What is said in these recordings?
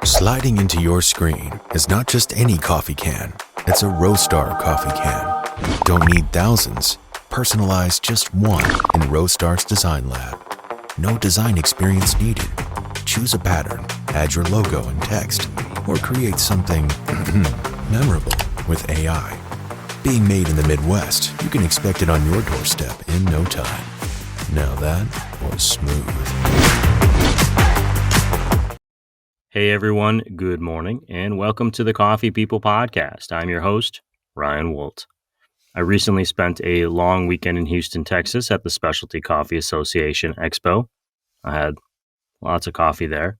Sliding into your screen is not just any coffee can. It's a Roastar coffee can. Don't need thousands. Personalize just one in Roastar's Design Lab. No design experience needed. Choose a pattern, add your logo and text, or create something memorable with AI. Being made in the Midwest, you can expect it on your doorstep in no time. Now that was smooth. Hey everyone, good morning, and welcome to the Coffee People Podcast. I'm your host, Ryan Wolt. I recently spent a long weekend in Houston, Texas at the Specialty Coffee Association Expo. I had lots of coffee there.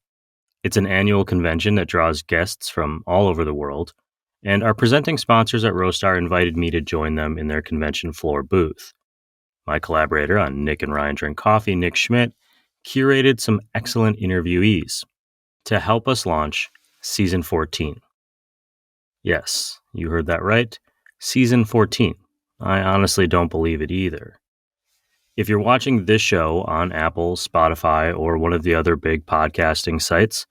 It's an annual convention that draws guests from all over the world, and our presenting sponsors at Roastar invited me to join them in their convention floor booth. My collaborator on Nick and Ryan Drink Coffee, Nick Schmidt, curated some excellent interviewees to help us launch Season 14. Yes, you heard that right. Season 14. I honestly don't believe it either. If you're watching this show on Apple, Spotify, or one of the other big podcasting sites,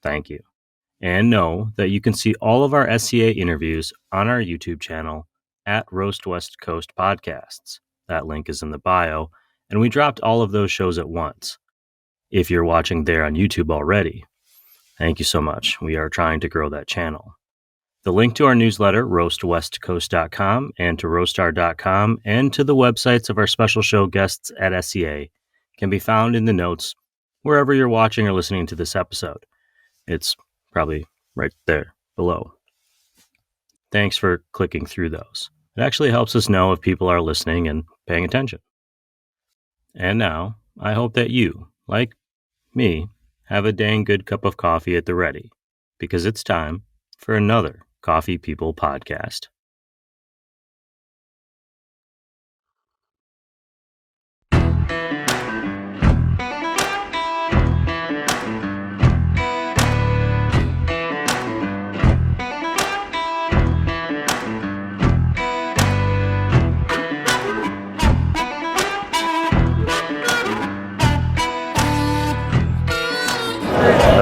thank you. And know that you can see all of our SCA interviews on our YouTube channel at Roast West Coast Podcasts. That link is in the bio, and we dropped all of those shows at once. If you're watching there on YouTube already, thank you so much. We are trying to grow that channel. The link to our newsletter, roastwestcoast.com, and to roastar.com, and to the websites of our special show guests at SCA can be found in the notes wherever you're watching or listening to this episode. It's probably right there below. Thanks for clicking through those. It actually helps us know if people are listening and paying attention. And now, I hope that you, like me, have a dang good cup of coffee at the ready, because it's time for another Coffee People Podcast.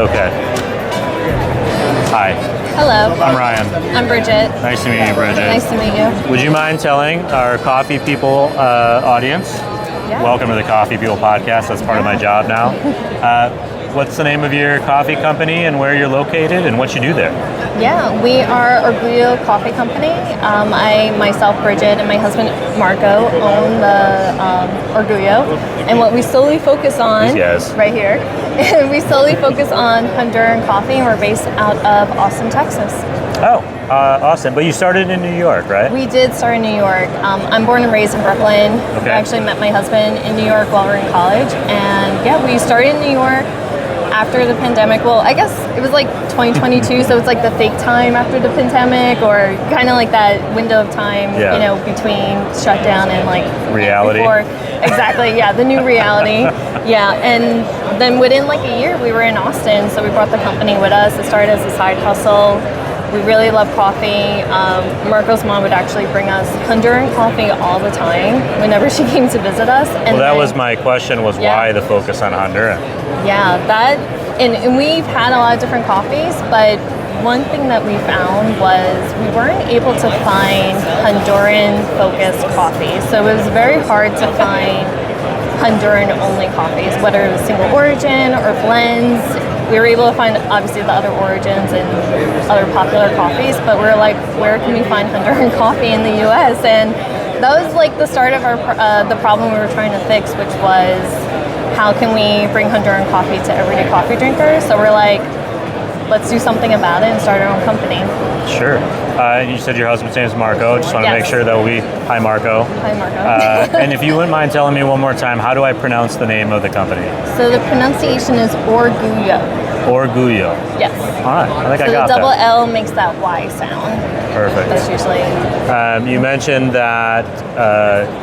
Okay. Hi. Hello. I'm Ryan. I'm Brigid. Nice to meet you, Brigid. Nice to meet you. Would you mind telling our Coffee People audience, welcome to the Coffee People Podcast, that's part of my job now, what's the name of your coffee company and where you're located and what you do there? Yeah, we are Orgullo Coffee Company. I, myself, Brigid, and my husband, Marco, own the Orgullo. And what we solely focus on, right here, we solely focus on Honduran coffee, and we're based out of Austin, Texas. Oh, awesome. But you started in New York, right? We did start in New York. I'm born and raised in Brooklyn. Okay. I actually met my husband in New York while we were in college. And yeah, we started in New York after the pandemic. Well, I guess it was like 2022, so it's like the fake time after the pandemic, or kind of like that window of time, between shutdown and like reality. Before. Exactly, yeah, the new reality. Yeah, and then within like a year, we were in Austin, so we brought the company with us. It started as a side hustle. We really love coffee. Marco's mom would actually bring us Honduran coffee all the time whenever she came to visit us. And that was my question, was why the focus on Honduran? Yeah, and we've had a lot of different coffees, but one thing that we found was we weren't able to find Honduran-focused coffee. So it was very hard to find Honduran-only coffees, whether it was single origin or blends. We were able to find, obviously, the other origins and other popular coffees, but we were like, where can we find Honduran coffee in the U.S.? And that was like the start of the problem we were trying to fix, which was how can we bring Honduran coffee to everyday coffee drinkers? So we're like, let's do something about it and start our own company. Sure. You said your husband's name is Marco. Just want to make sure that hi Marco. Hi Marco. And if you wouldn't mind telling me one more time, how do I pronounce the name of the company? So the pronunciation is Orgullo. Orgullo. Yes. All right, I think I got that. So the double L makes that Y sound. Perfect. That's usually... You mentioned that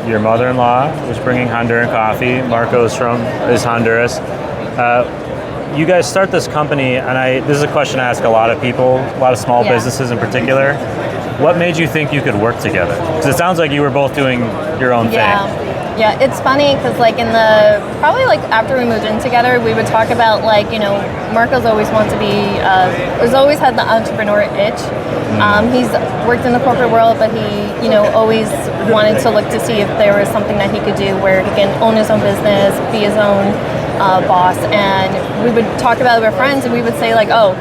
your mother-in-law was bringing Honduran coffee. Marco is Honduras. You guys start this company, and this is a question I ask a lot of people, a lot of small businesses in particular. What made you think you could work together? Because it sounds like you were both doing your own thing. Yeah, it's funny because like probably like after we moved in together, we would talk about like, Marco's always wanted to be, has always had the entrepreneur itch. He's worked in the corporate world, but he, always wanted to look to see if there was something that he could do where he can own his own business, be his own boss. And we would talk about it with friends and we would say like, oh,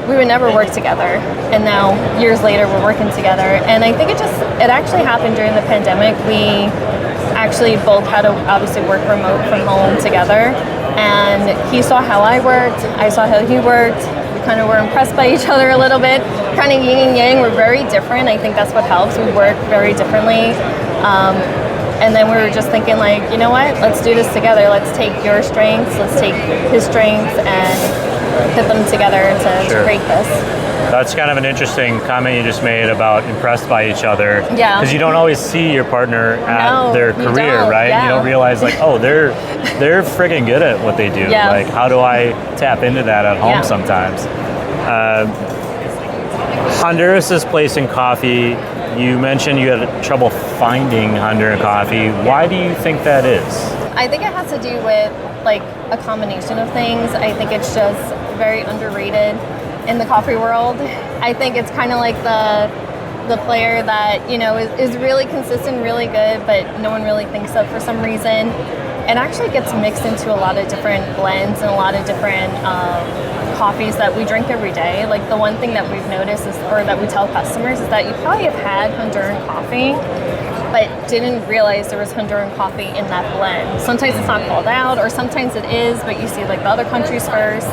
we would never work together. And now years later, we're working together. And I think it actually happened during the pandemic. We actually both had to obviously work remote from home together, and he saw how I worked, I saw how he worked. We kind of were impressed by each other a little bit, kind of yin and yang. We're very different. I think that's what helps. We work very differently, and then we were just thinking like, you know what, let's do this together. Let's take your strengths, let's take his strengths and put them together to create this. That's kind of an interesting comment you just made about impressed by each other. Yeah. Because you don't always see your partner at their career, right? Yeah. You don't realize like, oh, they're friggin' good at what they do. Yeah. Like, how do I tap into that at home sometimes? Honduras' place in coffee, you mentioned you had trouble finding Honduran coffee. Why do you think that is? I think it has to do with like a combination of things. I think it's just very underrated in the coffee world. I think it's kind of like the player that, is really consistent, really good, but no one really thinks of for some reason. It actually gets mixed into a lot of different blends and a lot of different coffees that we drink every day. Like the one thing that we've noticed or that we tell customers is that you probably have had Honduran coffee, but didn't realize there was Honduran coffee in that blend. Sometimes it's not called out, or sometimes it is, but you see like the other countries first.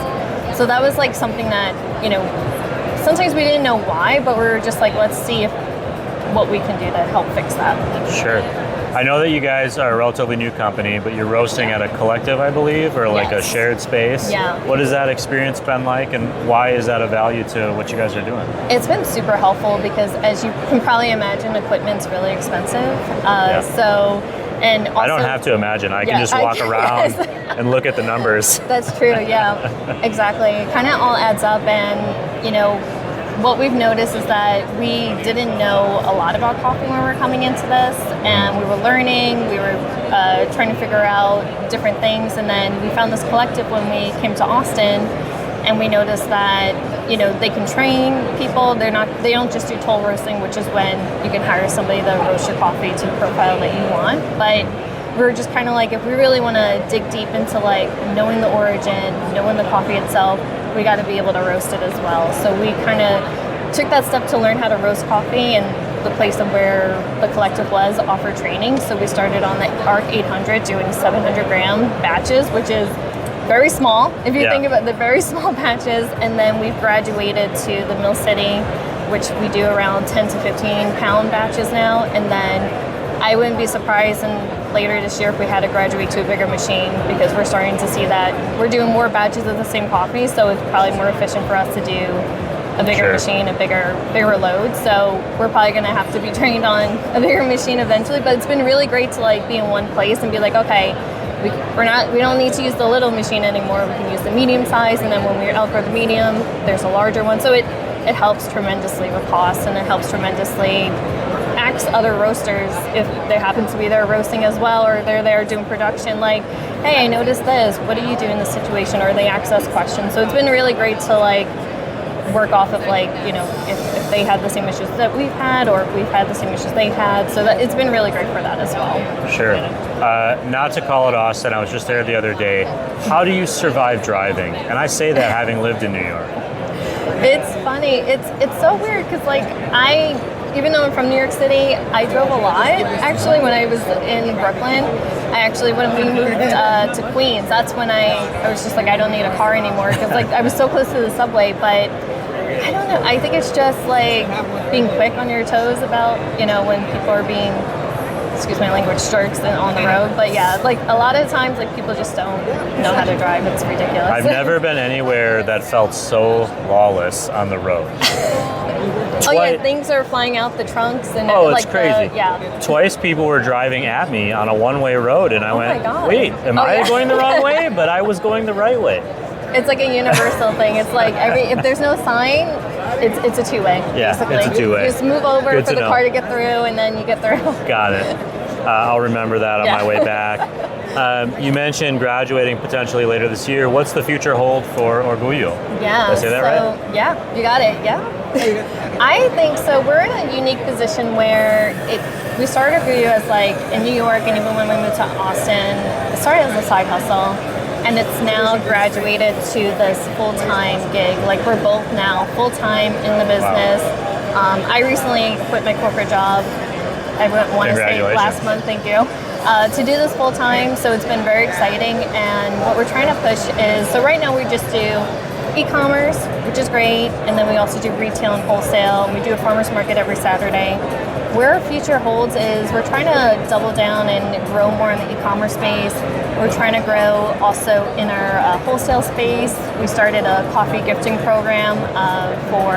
So that was like something that, sometimes we didn't know why, but we were just like, let's see what we can do to help fix that. Sure. I know that you guys are a relatively new company, but you're roasting at a collective, I believe, or like a shared space. Yeah. What has that experience been like, and why is that of value to what you guys are doing? It's been super helpful because, as you can probably imagine, equipment's really expensive. And also, I don't have to imagine. I can just walk around and look at the numbers. That's true, yeah, exactly. It kind of all adds up, and, what we've noticed is that we didn't know a lot about coffee when we were coming into this, and we were learning, we were trying to figure out different things, and then we found this collective when we came to Austin, and we noticed that, they can train people. They don't just do toll roasting, which is when you can hire somebody to roast your coffee to the profile that you want, but we were just kind of like, if we really want to dig deep into like knowing the origin, knowing the coffee itself, we got to be able to roast it as well. So we kind of took that step to learn how to roast coffee, and the place of where the collective was offered training. So we started on the ARC 800 doing 700 gram batches, which is very small if you think about the very small batches. And then we've graduated to the Mill City, which we do around 10 to 15 pound batches now. And then I wouldn't be surprised later this year if we had to graduate to a bigger machine, because we're starting to see that we're doing more batches of the same coffee, so it's probably more efficient for us to do a bigger machine, a bigger load. So we're probably going to have to be trained on a bigger machine eventually, but it's been really great to like be in one place and be like, okay, we don't need to use the little machine anymore. We can use the medium size, and then when we're outgrow the medium, there's a larger one. So it helps tremendously with costs, and it helps tremendously ask other roasters if they happen to be there roasting as well, or they're there doing production, like, hey, I noticed this, what do you do in this situation? Or they ask us questions. So it's been really great to like work off of like, if they had the same issues that we've had, or if we've had the same issues they had. So that it's been really great for that as well. Sure. Not to call it Austin, I was just there the other day. How do you survive driving? And I say that having lived in New York. It's funny. It's so weird because like even though I'm from New York City, I drove a lot. Actually, when I was in Brooklyn, when we moved to Queens, that's when I was just like, I don't need a car anymore, because like I was so close to the subway. But I don't know. I think it's just like being quick on your toes about, when people are being, excuse my language, jerks on the road. But yeah, like a lot of times, like people just don't know how to drive. It's ridiculous. I've never been anywhere that felt so lawless on the road. Things are flying out the trunks and it's crazy. Twice people were driving at me on a one-way road, and I went, wait, am I going the wrong way? But I was going the right way. It's like a universal thing. It's like if there's no sign, it's a two-way. Yeah, basically. it's a two-way. You just move over for the car to get through, and then you get through. Got it. I'll remember that on my way back. You mentioned graduating potentially later this year. What's the future hold for Orgullo? Yeah. Did I say that right? Yeah, you got it. Yeah. I think so. We're in a unique position where we started Orgullo as like in New York, and even when we moved to Austin, it started as a side hustle, and it's now graduated to this full-time gig. Like we're both now full-time in the business. Wow. I recently quit my corporate job. I want to say last month. Thank you. To do this full time, so it's been very exciting. And what we're trying to push is, so right now we just do e-commerce, which is great, and then we also do retail and wholesale. We do a farmer's market every Saturday. Where our future holds is we're trying to double down and grow more in the e-commerce space. We're trying to grow also in our wholesale space. We started a coffee gifting program for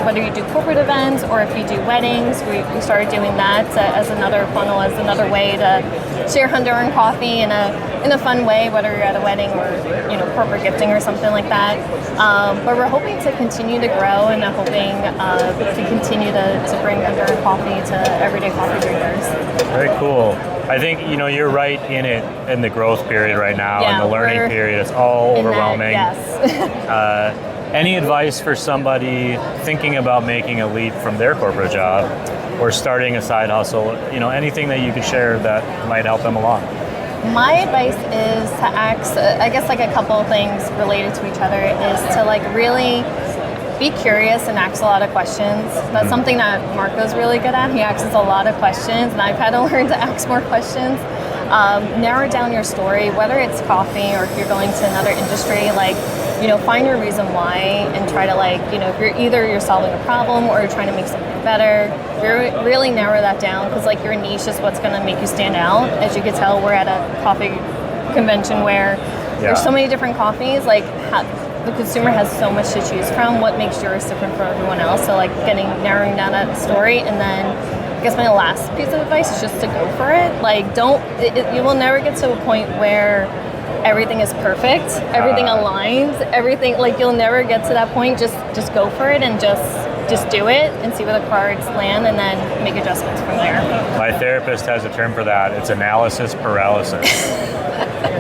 whether you do corporate events or if you do weddings. We started doing that as another funnel, as another way to share Honduran coffee in a fun way, whether you're at a wedding or corporate gifting or something like that. But we're hoping to continue to grow and hoping to continue to bring Honduran coffee to everyday coffee drinkers. Very cool. I think you're right in the growth period right now, and the learning period. It's all overwhelming. Yes. Any advice for somebody thinking about making a leap from their corporate job or starting a side hustle? Anything that you could share that might help them along. My advice is to ask, I guess like a couple of things related to each other, is to like really be curious and ask a lot of questions. That's something that Marco's really good at. He asks a lot of questions, and I've had to learn to ask more questions. Narrow down your story, whether it's coffee or if you're going to another industry, find your reason why and try to if you're solving a problem or you're trying to make something better, really narrow that down, because your niche is what's going to make you stand out. As you can tell, we're at a coffee convention where there's so many different coffees, the consumer has so much to choose from. What makes yours different from everyone else? So narrowing down that story. And then I guess my last piece of advice is just to go for it. You will never get to a point where everything is perfect, everything aligns, everything, you'll never get to that point. Just go for it and just do it and see where the cards land, and then make adjustments from there. My therapist has a term for that. It's analysis paralysis.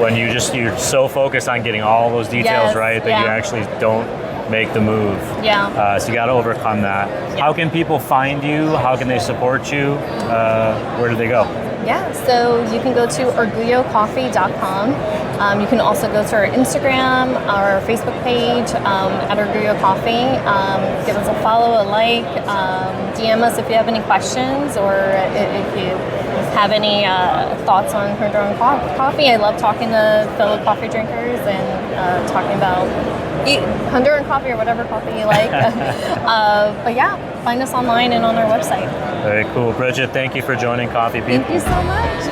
When you're so focused on getting all those details right that you actually don't make the move. Yeah. So you got to overcome that. Yeah. How can people find you? How can they support you? Where do they go? Yeah, so you can go to orgullocoffee.com. You can also go to our Instagram, our Facebook page at Orgullo Coffee. Give us a follow, a like, DM us if you have any questions or if you have any thoughts on Honduran coffee. I love talking to fellow coffee drinkers and talking about Honduran coffee or whatever coffee you like. But yeah, find us online and on our website. Very cool. Brigid, thank you for joining Coffee People. Thank you so much.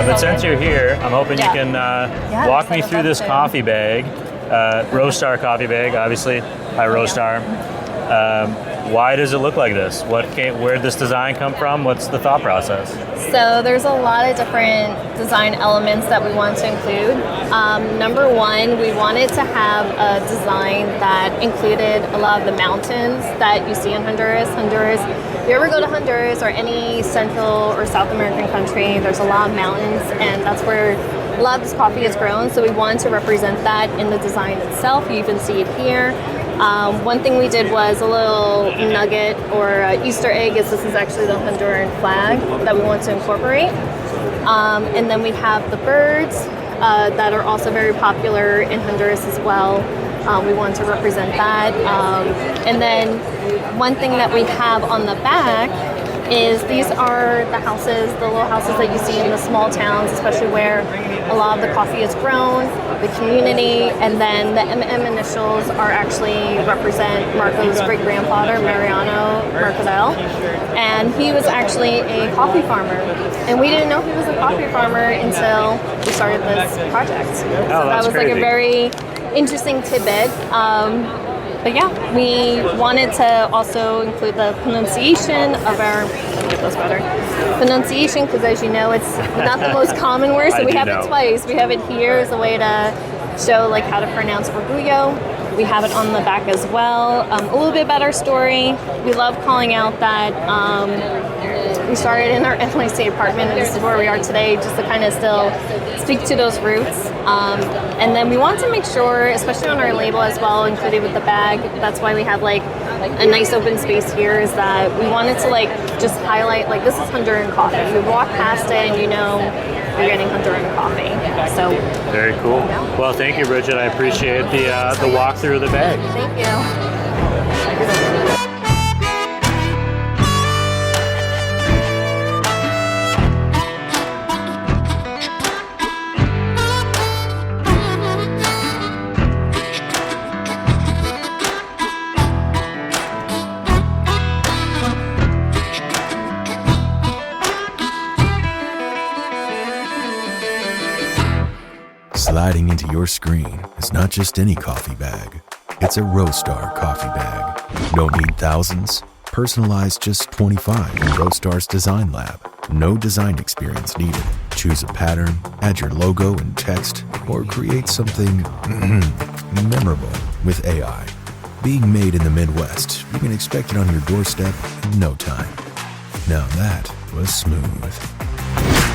But since you're here, I'm hoping you can walk me through this coffee bag, Roastar coffee bag, obviously, by Roastar. Why does it look like this? Where did this design come from? What's the thought process? So there's a lot of different design elements that we want to include. Number one, we wanted to have a design that included a lot of the mountains that you see in Honduras. If you ever go to Honduras or any Central or South American country, there's a lot of mountains, and that's where a lot of this coffee is grown. So we wanted to represent that in the design itself. You even see it here. One thing we did was a little nugget or Easter egg. This is actually the Honduran flag that we want to incorporate. And then we have the birds that are also very popular in Honduras as well. We want to represent that. And then one thing that we have on the back is these are the houses, the little houses that you see in the small towns, especially where a lot of the coffee is grown, the community, and then the MM initials are actually represent Marco's great-grandfather, Mariano Mercadal, and he was actually a coffee farmer. And we didn't know he was a coffee farmer until we started this project. So that was crazy. a very interesting tidbit. But yeah, we wanted to also include the pronunciation of our pronunciation, because as you know, it's not the most common word, so we have it twice. We have it here as a way to show how to pronounce Orgullo, We have it on the back as well. A little bit about our story. We love calling out that we started in our NYC apartment, and this is where we are today, just to kind of still speak to those roots. And then we want to make sure, especially on our label as well, included with the bag, that's why we have like a nice open space here, is that we wanted to like just highlight like this is Honduran coffee. You walk past it and you know you're getting Honduran coffee. So very cool. Yeah. Well, thank you, Brigid. I appreciate the walk through the bag. Thank you. Sliding into your screen is not just any coffee bag. It's a Roastar coffee bag. Don't need thousands. Personalized just 25 in Roastar's Design Lab. No design experience needed. Choose a pattern, add your logo and text, or create something memorable with AI. Being made in the Midwest, you can expect it on your doorstep in no time. Now that was smooth.